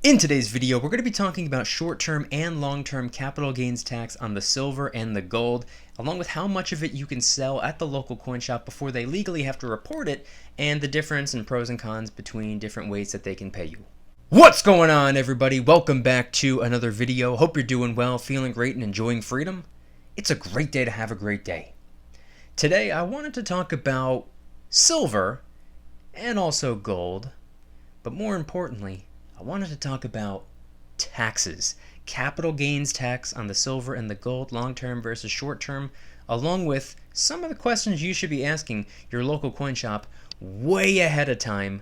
In today's video, we're going to be talking about short-term and long-term capital gains tax on the silver and the gold, along with how much of it you can sell at the local coin shop before they legally have to report it, and the difference and pros and cons between different ways that they can pay you. What's going on, everybody? Welcome back to another video. Hope you're doing well, feeling great, and enjoying freedom. It's a great day to have a great day. Today, I wanted to talk about silver and also gold, but more importantly, I wanted to talk about taxes, capital gains tax on the silver and the gold, long-term versus short-term, along with some of the questions you should be asking your local coin shop way ahead of time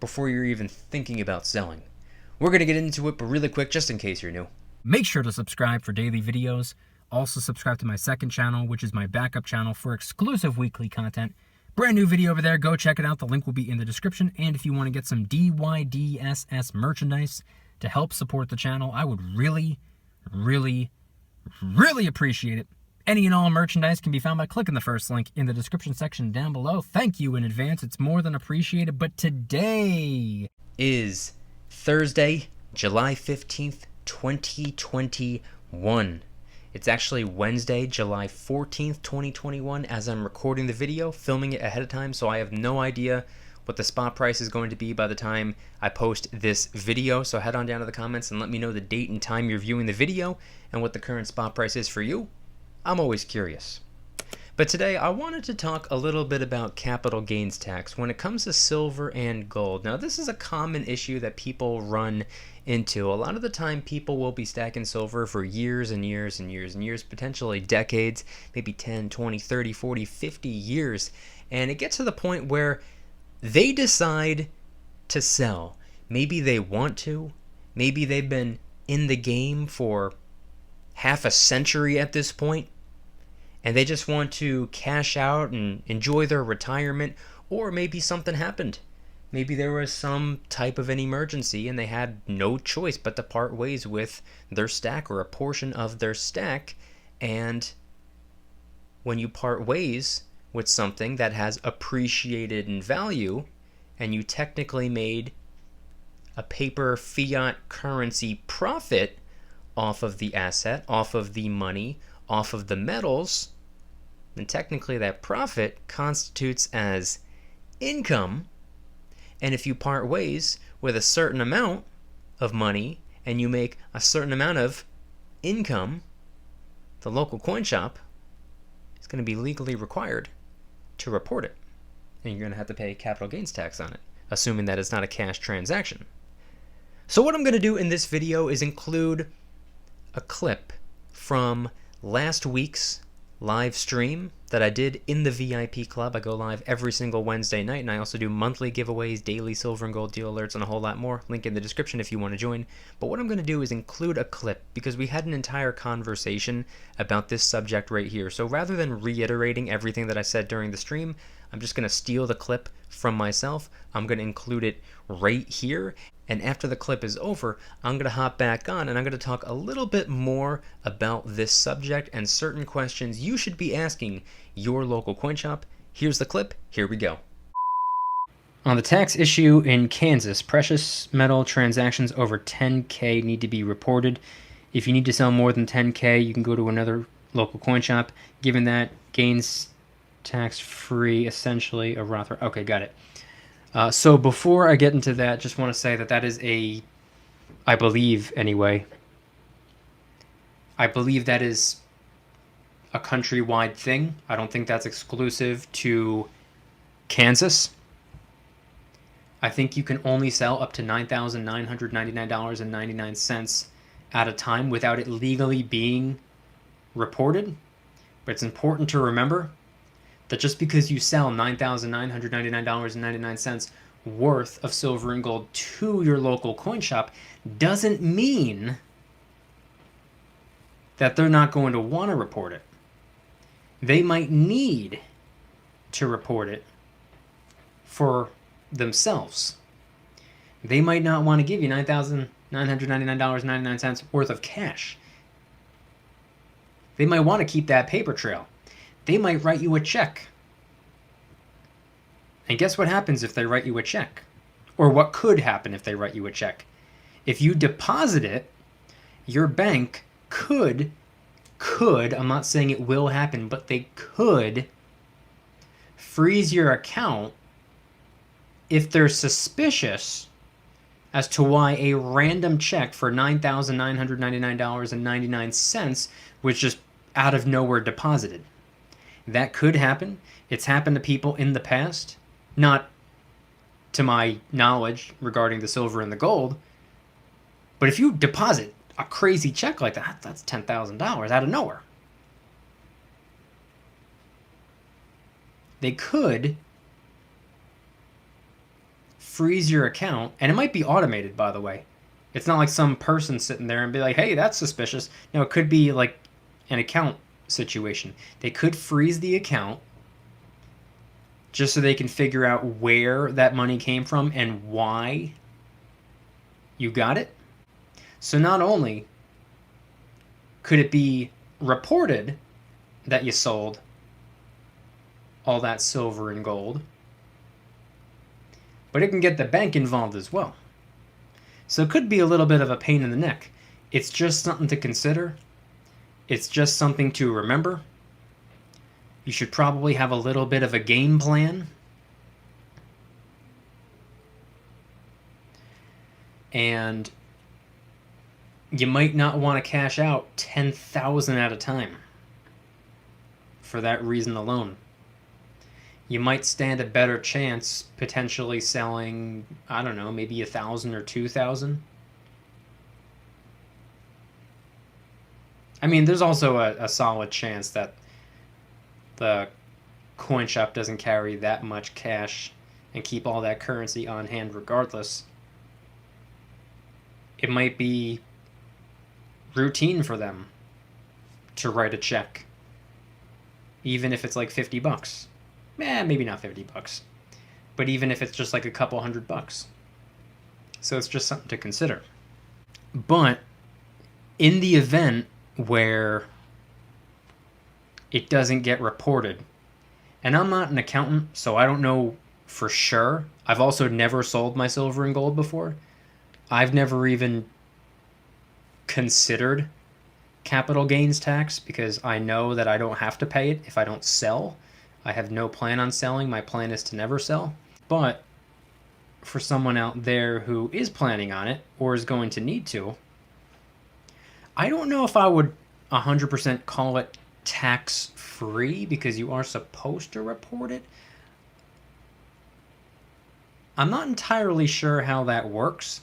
before you're even thinking about selling. We're going to get into it, but really quick, just in case you're new. Make sure to subscribe for daily videos. Also subscribe to my second channel, which is my backup channel for exclusive weekly content. Brand new video over there. Go check it out. The link will be in the description. And if you want to get some DYDSS merchandise to help support the channel, I would really appreciate it. Any and all merchandise can be found by clicking the first link in the description section down below. Thank you in advance. It's more than appreciated. But today is Thursday, July 15th, 2021. It's actually Wednesday, July 14th, 2021, as I'm recording the video, filming it ahead of time, so I have no idea what the spot price is going to be by the time I post this video. So head on down to the comments and let me know the date and time you're viewing the video and what the current spot price is for you. I'm always curious. But today I wanted to talk a little bit about capital gains tax when it comes to silver and gold. Now, this is a common issue that people run into. A lot of the time people will be stacking silver for years and years and years and years, potentially decades, maybe 10, 20, 30, 40, 50 years. And it gets to the point where they decide to sell. Maybe they want to. Maybe they've been in the game for half a century at this point, and they just want to cash out and enjoy their retirement, or maybe something happened. Maybe there was some type of an emergency and they had no choice but to part ways with their stack or a portion of their stack. And when you part ways with something that has appreciated in value and you technically made a paper fiat currency profit off of the asset, off of the money, off of the metals, then technically that profit constitutes as income. And if you part ways with a certain amount of money and you make a certain amount of income, the local coin shop is going to be legally required to report it. And you're going to have to pay capital gains tax on it, assuming that it's not a cash transaction. So what I'm going to do in this video is include a clip from last week's live stream that I did in the VIP club. I go live every single Wednesday night, and I also do monthly giveaways, daily silver and gold deal alerts, and a whole lot more. Link in the description if you want to join. But what I'm going to do is include a clip because we had an entire conversation about this subject right here. So rather than reiterating everything that I said during the stream, I'm just going to steal the clip from myself. I'm going to include it right here. And after the clip is over, I'm going to hop back on and I'm going to talk a little bit more about this subject and certain questions you should be asking your local coin shop. Here's the clip. Here we go. On the tax issue in Kansas, precious metal transactions over 10K need to be reported. If you need to sell more than 10K, you can go to another local coin shop. Given that gains tax-free, essentially a Roth. Okay, got it. So before I get into that, just want to say that is I believe anyway, I believe that is a countrywide thing. I don't think that's exclusive to Kansas. I think you can only sell up to $9,999.99 at a time without it legally being reported. But it's important to remember that just because you sell $9,999.99 worth of silver and gold to your local coin shop doesn't mean that they're not going to want to report it. They might need to report it for themselves. They might not want to give you $9,999.99 worth of cash. They might want to keep that paper trail. They might write you a check. And guess what happens if they write you a check? Or what could happen if they write you a check? If you deposit it, your bank could, I'm not saying it will happen, but they could freeze your account if they're suspicious as to why a random check for $9,999.99 was just out of nowhere deposited. That could happen. It's happened to people in the past, not to my knowledge regarding the silver and the gold. But if you deposit a crazy check like that, that's $10,000 out of nowhere. They could freeze your account, and it might be automated, by the way. It's not like some person sitting there and be like, hey, that's suspicious. No, it could be like an account situation. They could freeze the account just so they can figure out where that money came from and why you got it. So not only could it be reported that you sold all that silver and gold, but it can get the bank involved as well. So it could be a little bit of a pain in the neck. It's just something to consider. It's just something to remember. You should probably have a little bit of a game plan. And you might not want to cash out 10,000 at a time for that reason alone. You might stand a better chance potentially selling, I don't know, maybe 1,000 or 2,000. I mean, there's also a solid chance that the coin shop doesn't carry that much cash and keep all that currency on hand regardless. It might be routine for them to write a check, even if it's like $50. Maybe not $50, but even if it's just like a couple $100. So it's just something to consider. But in the event where it doesn't get reported, and I'm not an accountant, so I don't know for sure. I've also never sold my silver and gold before. I've never even considered capital gains tax because I know that I don't have to pay it if I don't sell. I have no plan on selling. My plan is to never sell. But for someone out there who is planning on it or is going to need to, I don't know if I would 100% call it tax-free because you are supposed to report it. I'm not entirely sure how that works,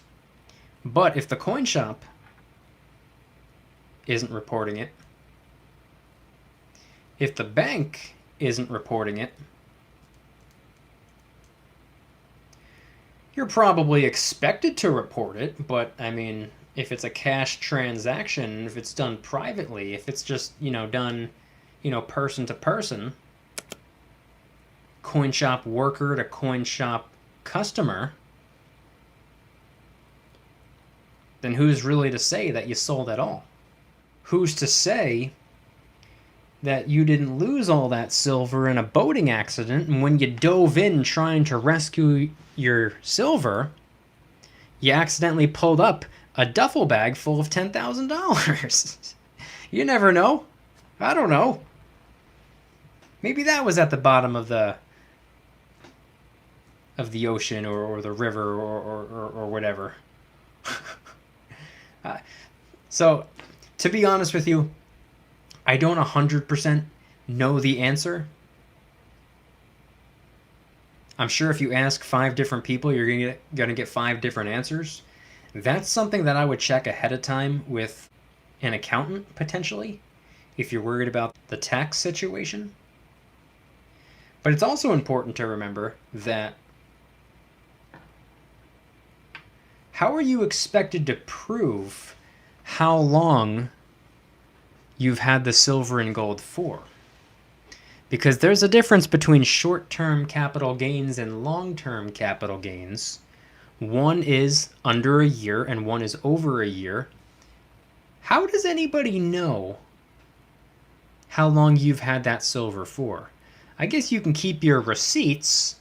but if the coin shop isn't reporting it, if the bank isn't reporting it, you're probably expected to report it, but I mean, if it's a cash transaction, if it's done privately, if it's just, done, person to person, coin shop worker to coin shop customer, then who's really to say that you sold at all? Who's to say that you didn't lose all that silver in a boating accident, and when you dove in trying to rescue your silver, you accidentally pulled up a duffel bag full of $10,000. You never know. I don't know. Maybe that was at the bottom of the ocean or the river or whatever. So, to be honest with you, I don't 100% know the answer. I'm sure if you ask 5 different people, you're going to get 5 different answers. That's something that I would check ahead of time with an accountant, potentially, if you're worried about the tax situation. But it's also important to remember that how are you expected to prove how long you've had the silver and gold for? Because there's a difference between short-term capital gains and long-term capital gains. One is under a year and one is over a year. How does anybody know how long you've had that silver for? I guess you can keep your receipts,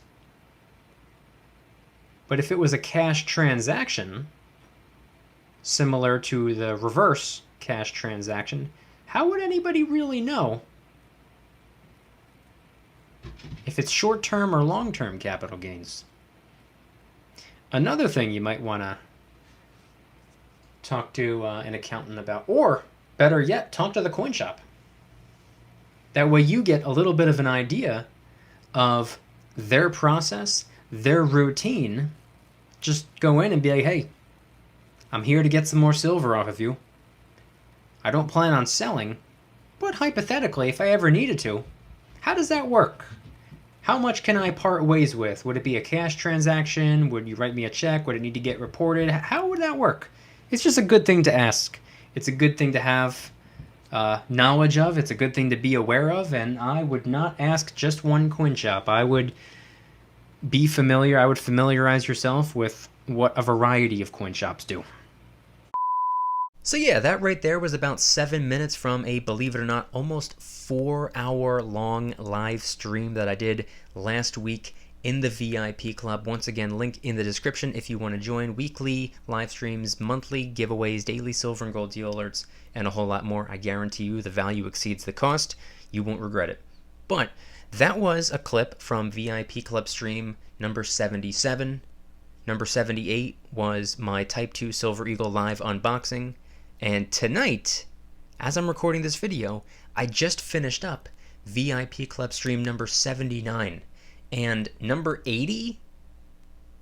but if it was a cash transaction, similar to the reverse cash transaction, how would anybody really know if it's short-term or long-term capital gains? Another thing you might want to talk to an accountant about, or better yet, talk to the coin shop. That way you get a little bit of an idea of their process, their routine. Just go in and be like, hey, I'm here to get some more silver off of you. I don't plan on selling, but hypothetically, if I ever needed to, how does that work? How much can I part ways with? Would it be a cash transaction? Would you write me a check? Would it need to get reported? How would that work? It's just a good thing to ask. It's a good thing to have knowledge of. It's a good thing to be aware of, and I would not ask just one coin shop. I would be familiar. I would familiarize yourself with what a variety of coin shops do. So yeah, that right there was about 7 minutes from a, believe it or not, almost 4-hour long live stream that I did last week in the VIP club. Once again, link in the description if you want to join. Weekly live streams, monthly giveaways, daily silver and gold deal alerts, and a whole lot more. I guarantee you the value exceeds the cost. You won't regret it. But that was a clip from VIP club stream number 77. Number 78 was my Type 2 Silver Eagle live unboxing. And tonight, as I'm recording this video, I just finished up VIP Club stream number 79. And number 80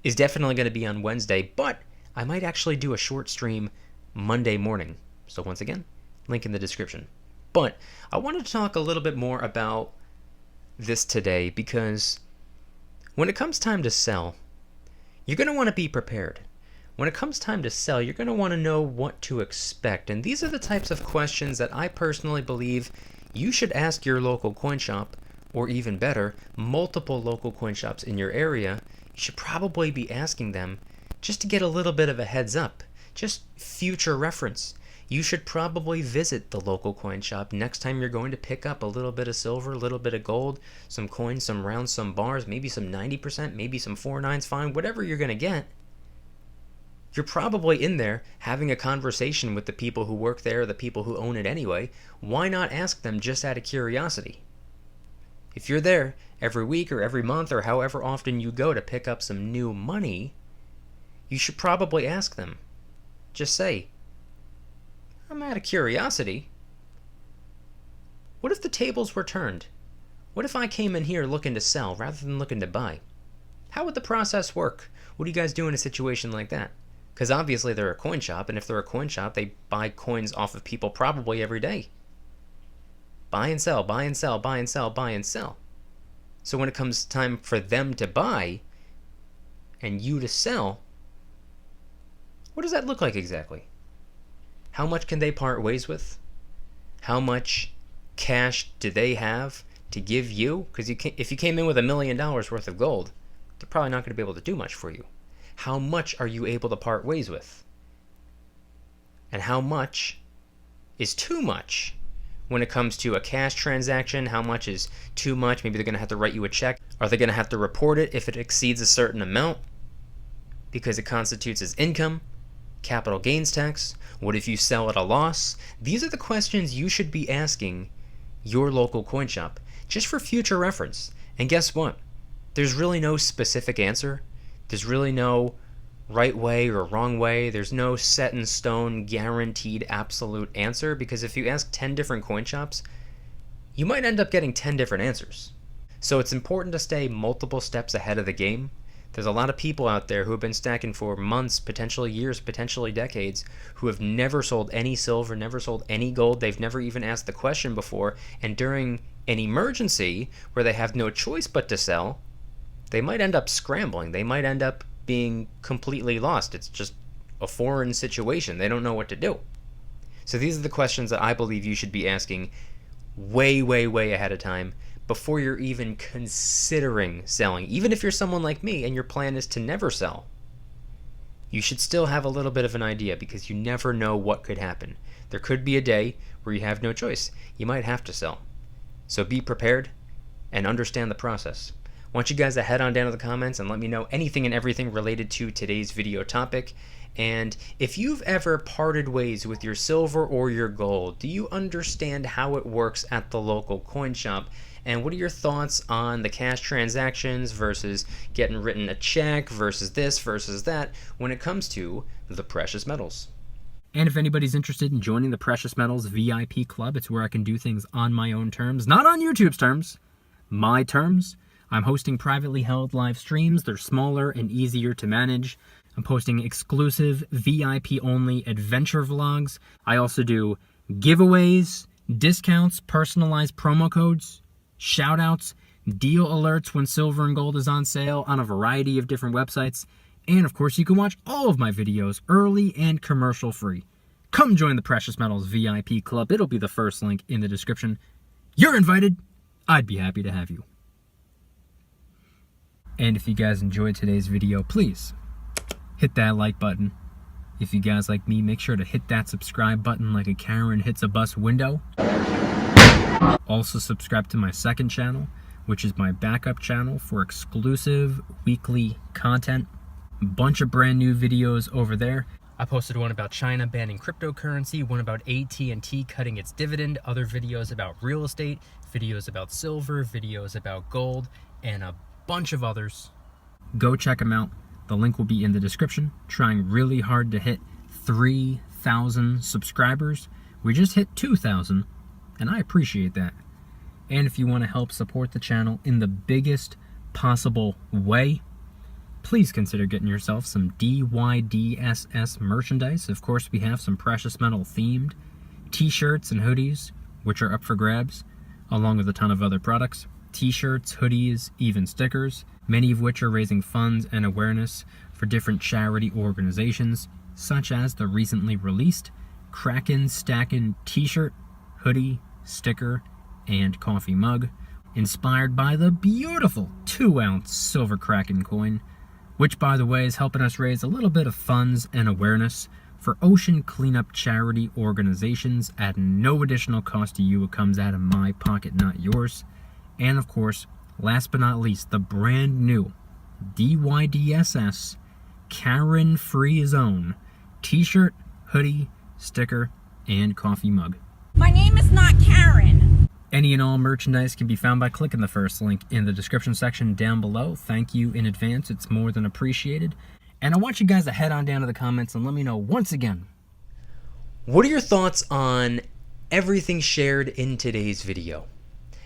is definitely going to be on Wednesday, but I might actually do a short stream Monday morning. So once again, link in the description. But I wanted to talk a little bit more about this today because when it comes time to sell, you're going to want to be prepared. When it comes time to sell, you're going to want to know what to expect. And these are the types of questions that I personally believe you should ask your local coin shop, or even better, multiple local coin shops in your area. You should probably be asking them just to get a little bit of a heads up, just future reference. You should probably visit the local coin shop next time you're going to pick up a little bit of silver, a little bit of gold, some coins, some rounds, some bars, maybe some 90%, maybe some 4/9s, fine, whatever you're going to get. You're probably in there having a conversation with the people who work there, the people who own it anyway. Why not ask them just out of curiosity? If you're there every week or every month or however often you go to pick up some new money, you should probably ask them. Just say, I'm out of curiosity. What if the tables were turned? What if I came in here looking to sell rather than looking to buy? How would the process work? What do you guys do in a situation like that? Because obviously they're a coin shop, and if they're a coin shop, they buy coins off of people probably every day. Buy and sell, buy and sell, buy and sell, buy and sell. So when it comes time for them to buy and you to sell, what does that look like exactly? How much can they part ways with? How much cash do they have to give you? Because if you came in with $1 million worth of gold, they're probably not going to be able to do much for you. How much are you able to part ways with? And how much is too much when it comes to a cash transaction? How much is too much? Maybe they're going to have to write you a check. Are they going to have to report it if it exceeds a certain amount because it constitutes as income? Capital gains tax? What if you sell at a loss? These are the questions you should be asking your local coin shop just for future reference. And guess what? There's really no specific answer. There's really no right way or wrong way. There's no set in stone, guaranteed, absolute answer, because if you ask 10 different coin shops, you might end up getting 10 different answers. So it's important to stay multiple steps ahead of the game. There's a lot of people out there who have been stacking for months, potentially years, potentially decades, who have never sold any silver, never sold any gold. They've never even asked the question before. And during an emergency where they have no choice but to sell, they might end up scrambling. They might end up being completely lost. It's just a foreign situation. They don't know what to do. So these are the questions that I believe you should be asking way, way, way ahead of time before you're even considering selling. Even if you're someone like me and your plan is to never sell, you should still have a little bit of an idea because you never know what could happen. There could be a day where you have no choice. You might have to sell. So be prepared and understand the process. I want you guys to head on down to the comments and let me know anything and everything related to today's video topic. And if you've ever parted ways with your silver or your gold, do you understand how it works at the local coin shop? And what are your thoughts on the cash transactions versus getting written a check versus this versus that when it comes to the precious metals? And if anybody's interested in joining the Precious Metals VIP Club, it's where I can do things on my own terms, not on YouTube's terms, my terms. I'm hosting privately held live streams. They're smaller and easier to manage. I'm posting exclusive VIP-only adventure vlogs. I also do giveaways, discounts, personalized promo codes, shoutouts, deal alerts when silver and gold is on sale on a variety of different websites. And of course, you can watch all of my videos early and commercial free. Come join the Precious Metals VIP Club. It'll be the first link in the description. You're invited. I'd be happy to have you. And if you guys enjoyed today's video, please hit that like button. If you guys like me, make sure to hit that subscribe button like a Karen hits a bus window. Also subscribe to my second channel, which is my backup channel for exclusive weekly content. Bunch of brand new videos over there. I posted one about China banning cryptocurrency, one about AT&T cutting its dividend, other videos about real estate, videos about silver, videos about gold, and a bunch of others. Go check them out. The link will be in the description. Trying really hard to hit 3,000 subscribers. We just hit 2,000, and I appreciate that. And if you want to help support the channel in the biggest possible way, please consider getting yourself some DYDSS merchandise. Of course, we have some precious metal themed t-shirts and hoodies, which are up for grabs, along with a ton of other products. T-shirts, hoodies, even stickers, many of which are raising funds and awareness for different charity organizations, such as the recently released Kraken Stackin' t-shirt, hoodie, sticker, and coffee mug, inspired by the beautiful 2-ounce silver Kraken coin, which, by the way, is helping us raise a little bit of funds and awareness for ocean cleanup charity organizations at no additional cost to you. It comes out of my pocket, not yours. And of course, last but not least, the brand new DYDSS Karen Free Zone t-shirt, hoodie, sticker, and coffee mug. My name is not Karen. Any and all merchandise can be found by clicking the first link in the description section down below. Thank you in advance. It's more than appreciated. And I want you guys to head on down to the comments and let me know once again. What are your thoughts on everything shared in today's video?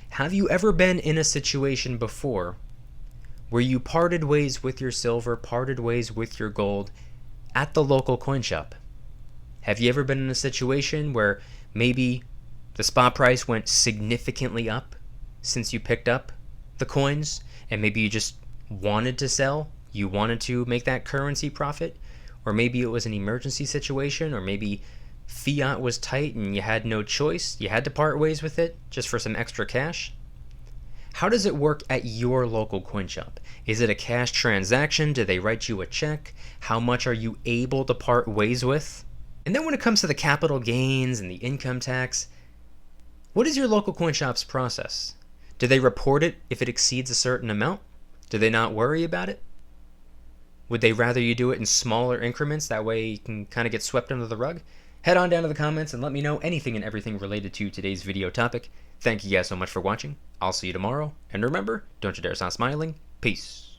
Have you ever been in a situation before where you parted ways with your silver, parted ways with your gold at the local coin shop? Have you ever been in a situation where maybe the spot price went significantly up since you picked up the coins, and maybe you just wanted to sell, you wanted to make that currency profit, or maybe it was an emergency situation, or maybe fiat was tight and you had no choice, you had to part ways with it just for some extra cash? How does it work at your local coin shop? Is it a cash transaction? Do they write you a check? How much are you able to part ways with? And then when it comes to the capital gains and the income tax, what is your local coin shop's process? Do they report it if it exceeds a certain amount? Do they not worry about it? Would they rather you do it in smaller increments? That way you can kind of get swept under the rug? Head on down to the comments and let me know anything and everything related to today's video topic. Thank you guys so much for watching. I'll see you tomorrow. And remember, don't you dare stop smiling. Peace.